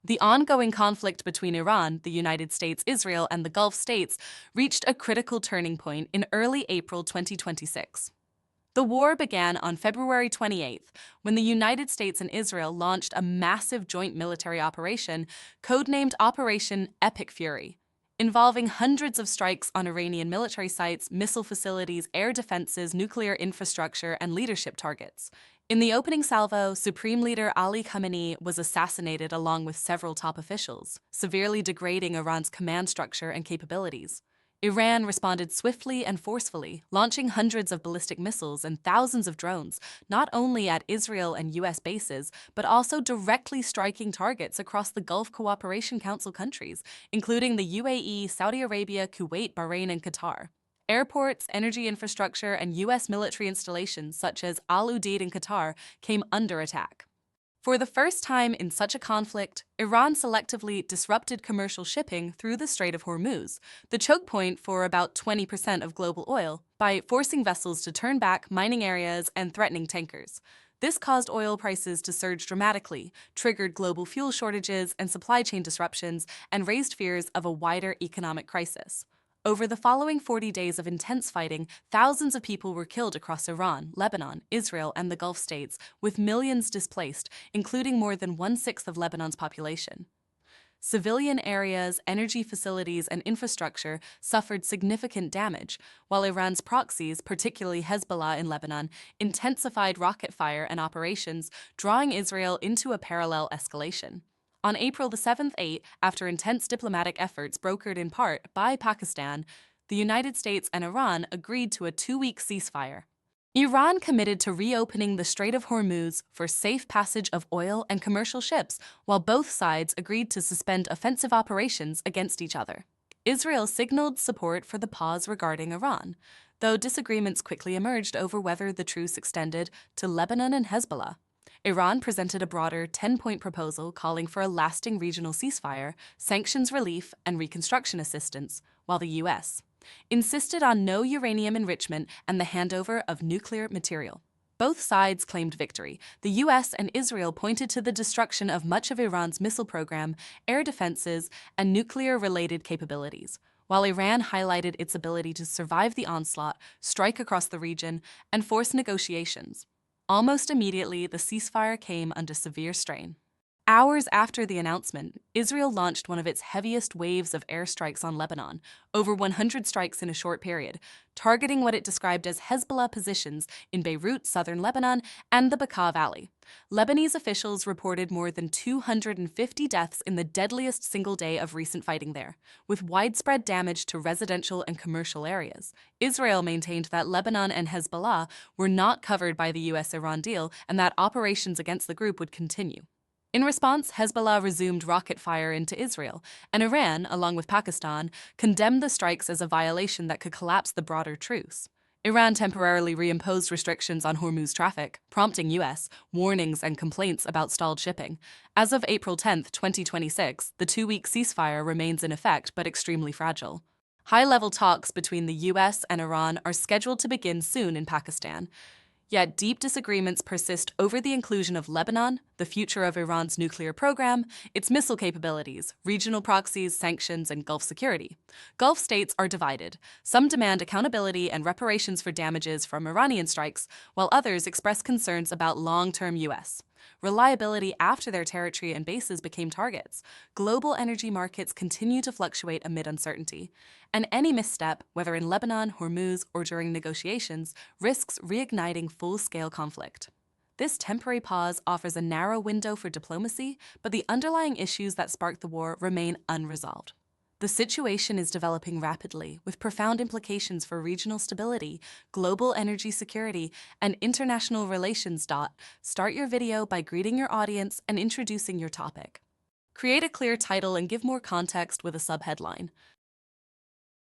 The ongoing conflict between Iran, the United States, Israel, and the Gulf states reached a critical turning point in early April 2026. The war began on February 28th, when the United States and Israel launched a massive joint military operation codenamed Operation Epic Fury, involving hundreds of strikes on Iranian military sites, missile facilities, air defenses, nuclear infrastructure, and leadership targets. In the opening salvo, Supreme Leader Ali Khamenei was assassinated along with several top officials, severely degrading Iran's command structure and capabilities. Iran responded swiftly and forcefully, launching hundreds of ballistic missiles and thousands of drones, not only at Israel and U.S. bases, but also directly striking targets across the Gulf Cooperation Council countries, including the UAE, Saudi Arabia, Kuwait, Bahrain, and Qatar. Airports, energy infrastructure, and U.S. military installations such as Al Udeid in Qatar came under attack. For the first time in such a conflict, Iran selectively disrupted commercial shipping through the Strait of Hormuz, the choke point for about 20% of global oil, by forcing vessels to turn back mining areas and threatening tankers. This caused oil prices to surge dramatically, triggered global fuel shortages and supply chain disruptions, and raised fears of a wider economic crisis. Over the following 40 days of intense fighting, thousands of people were killed across Iran, Lebanon, Israel, and the Gulf states, with millions displaced, including more than one-sixth of Lebanon's population. Civilian areas, energy facilities, and infrastructure suffered significant damage, while Iran's proxies, particularly Hezbollah in Lebanon, intensified rocket fire and operations, drawing Israel into a parallel escalation. On April the 7th, 8, after intense diplomatic efforts brokered in part by Pakistan, the United States and Iran agreed to a 2-week ceasefire. Iran committed to reopening the Strait of Hormuz for safe passage of oil and commercial ships, while both sides agreed to suspend offensive operations against each other. Israel signaled support for the pause regarding Iran, though disagreements quickly emerged over whether the truce extended to Lebanon and Hezbollah. Iran presented a broader 10-point proposal calling for a lasting regional ceasefire, sanctions relief, and reconstruction assistance, while the U.S. insisted on no uranium enrichment and the handover of nuclear material. Both sides claimed victory. The U.S. and Israel pointed to the destruction of much of Iran's missile program, air defenses, and nuclear-related capabilities, while Iran highlighted its ability to survive the onslaught, strike across the region, and force negotiations. Almost immediately, the ceasefire came under severe strain. Hours after the announcement, Israel launched one of its heaviest waves of airstrikes on Lebanon, over 100 strikes in a short period, targeting what it described as Hezbollah positions in Beirut, southern Lebanon, and the Bekaa Valley. Lebanese officials reported more than 250 deaths in the deadliest single day of recent fighting there, with widespread damage to residential and commercial areas. Israel maintained that Lebanon and Hezbollah were not covered by the U.S.-Iran deal and that operations against the group would continue. In response, Hezbollah resumed rocket fire into Israel, and Iran, along with Pakistan, condemned the strikes as a violation that could collapse the broader truce. Iran temporarily reimposed restrictions on Hormuz traffic, prompting U.S. warnings and complaints about stalled shipping. As of April 10, 2026, the 2-week ceasefire remains in effect but extremely fragile. High-level talks between the U.S. and Iran are scheduled to begin soon in Pakistan. Yet deep disagreements persist over the inclusion of Lebanon, the future of Iran's nuclear program, its missile capabilities, regional proxies, sanctions, and Gulf security. Gulf states are divided. Some demand accountability and reparations for damages from Iranian strikes, while others express concerns about long-term U.S. reliability after their territory and bases became targets. Global energy markets continue to fluctuate amid uncertainty, and any misstep, whether in Lebanon, Hormuz, or during negotiations, risks reigniting full-scale conflict. This temporary pause offers a narrow window for diplomacy, but the underlying issues that sparked the war remain unresolved. The situation is developing rapidly, with profound implications for regional stability, global energy security, and international relations. Start your video by greeting your audience and introducing your topic. Create a clear title and give more context with a subheadline.